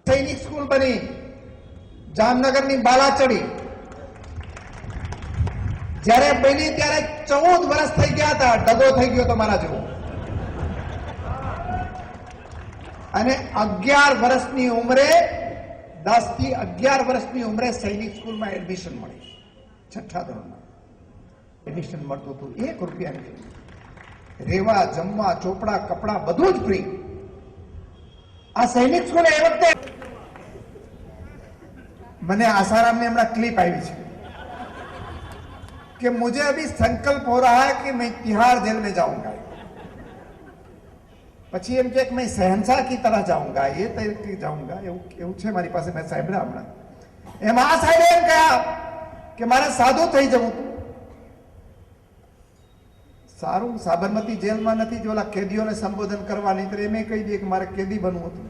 સૈનિક સ્કૂલ બની, જામનગરની બાલાચડી જ્યારે બની ત્યારે 14 વર્ષ થઈ ગયા હતા, ડગો થઈ ગયો તો મારા જેવો, અને 11 વર્ષની ઉંમરે 10 થી 11 વર્ષની ઉંમરે સૈનિક સ્કૂલમાં એડમિશન મળી, 6ઠ્ઠા ધોરણમાં એડમિશન મળતું હતું, 1 રૂપિયા નહીં, રેવા જમવા ચોપડા કપડા બધું જ ફ્રી। આ સૈનિક સ્કૂલ એ વખતે મને आसाराम ने क्लिप आई है कि मुझे अभी संकल्प हो रहा है कि मैं तिहाड़ जेल में जाऊंगा, પછી એમ કે मैं शहनशाह की तरह जाऊंगा, ये तरीके जाऊंगा એવું છે મારી પાસે, મેં સાંભળ્યા હમણાં। એમ આ સાહેબે એમ કહ્યા કે મારે સાધુ થઈ જવું હતું। સારું, સાબરમતી જેલમાં નથી જો ઓલા કેદીઓને સંબોધન કરવા, નહીં તો એમ કહી દે કે મારે કેદી બનવું હતું।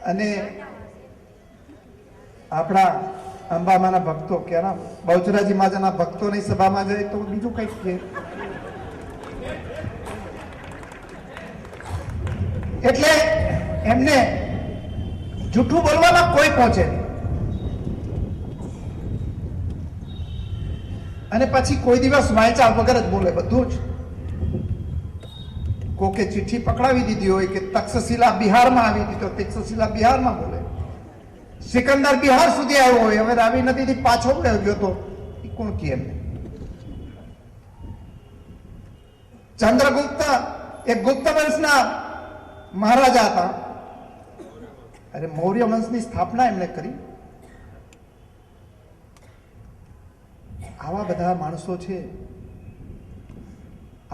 અને આપણા અંબામાના ભક્તો કેના બહુચરાજી માતાના ભક્તોની સભામાં જાય તો બીજું કંઈક કે, એટલે એમને જૂઠું બોલવામાં કોઈ પહોંચે નહીં, અને પછી કોઈ દિવસ વાંચા વગર જ બોલે બધું જ। કોકે ચિઠ્ઠી પકડાવી દીધી હોય કે તક્ષશિલા બિહારમાં આવી હતી તો તક્ષશિલા બિહારમાં બોલે, સિકંદર બિહાર સુધી આવ્યો હોય, હવે રાવી નદીથી પાછો ગયો તો એ કોણ કહે એમને। ચંદ્રગુપ્ત એક ગુપ્ત વંશના મહારાજા હતા, અરે મૌર્ય વંશની સ્થાપના એમણે કરી। આવા બધા માણસો છે,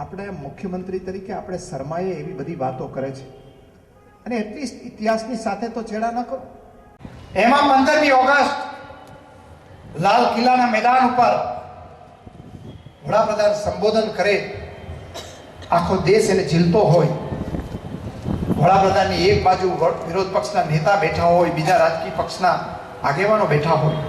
આપણે મુખ્યમંત્રી તરીકે આપણે શરમાએ એવી બધી વાતો કરે છે, અને એટલીસ્ટ ઇતિહાસની સાથે તો ચેડા ન કરો। એમાં 15મી ઓગસ્ટ લાલ કિલ્લાના મેદાન ઉપર વડાપ્રધાન સંબોધન કરે, આખો દેશ એને ઝીલતો હોય, વડાપ્રધાનની એક બાજુ વિરોધ પક્ષના નેતા બેઠા હોય, બીજા રાજકીય પક્ષના આગેવાનો બેઠા હોય।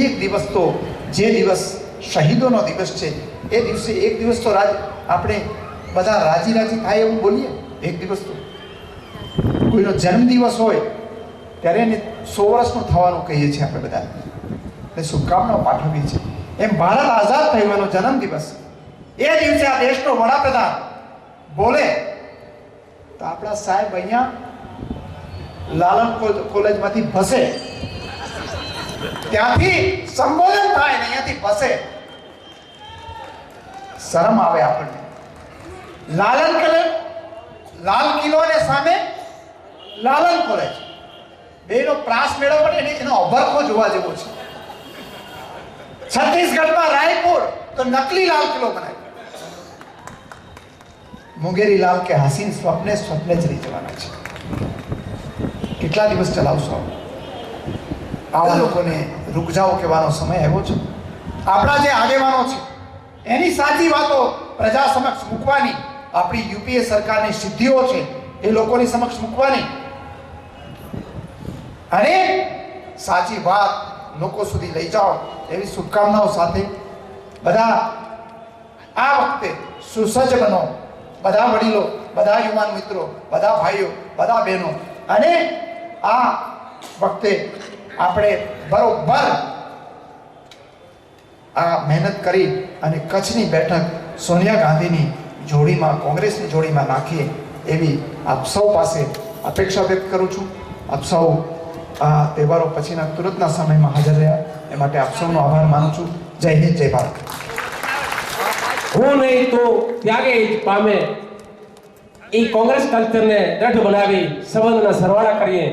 એક દિવસ તો જે દિવસ શહીદોનો દિવસ છે એ દિવસે એક દિવસ તો આપણે બધા રાજી થાય એવું બોલીએ। એક દિવસ તો કોઈનો જન્મદિવસ હોય ત્યારે એને 100 વર્ષનું થવાનું કહીએ છીએ આપણે બધા, એટલે શુભકામનાઓ પાઠવીએ છીએ। એમ ભારત આઝાદ થયો એનો જન્મદિવસ, એ દિવસે આ દેશનો વડાપ્રધાન બોલે તો આપણા સાહેબ અહીંયા લાલન કોલેજમાંથી ભસે, ત્યાંથી સંબોધન થાય ને અહીંયાથી ભસે, શરમ આવે આપણને। લાલ કિલ્લો ને સામે લાલન કોલેજ, બેનો પ્રાસ મેળવવો પડે, એનો અભરખો જોવા જેવો છે। છત્તીસગઢમાં રાયપુર તો નકલી લાલ કિલ્લો બનાવ્યો, મુંગેરી લાલ કે હસીન સ્વપ્ને જ રહી જવાના છે। કેટલા દિવસ ચલાવશો? આવા લોકોને રૂક જાઓ કહેવાનો સમય આવ્યો છે। આપણા જે આગેવાનો છે એની સાચી વાતો પ્રજા સમક્ષ મૂકવાની, આપણી યુપીએ સરકારની સિદ્ધિઓ છે એ લોકોની સમક્ષ મૂકવાની, અને સાચી વાત લોકો સુધી લઈ જાઓ એવી શુભકામનાઓ સાથે બધા આ વખતે સુસજ્જ બનો, બધા વડીલો, બધા યુવાન મિત્રો, બધા ભાઈઓ, બધા બહેનો, અને આ વખતે આપણે બરોબર આ મહેનત કરી અને કચ્છની બેઠક સોનિયા ગાંધીની જોડીમાં, કોંગ્રેસની જોડીમાં નાખીએ એવી આપ સૌ પાસે અપેક્ષા વ્યક્ત કરું છું। આપ સૌ આ તહેવારો પછીના તુરંતના સમયમાં હાજર રહ્યા એ માટે આપ સૌનો આભાર માનું છું। જય હિન્દ, જય ભારત। હું નહીં તો ત્યાગે જ પામે, એ કોંગ્રેસ કલ્ચરને દ્રઢ બનાવી સંબંધના સરવાળા કરીએ।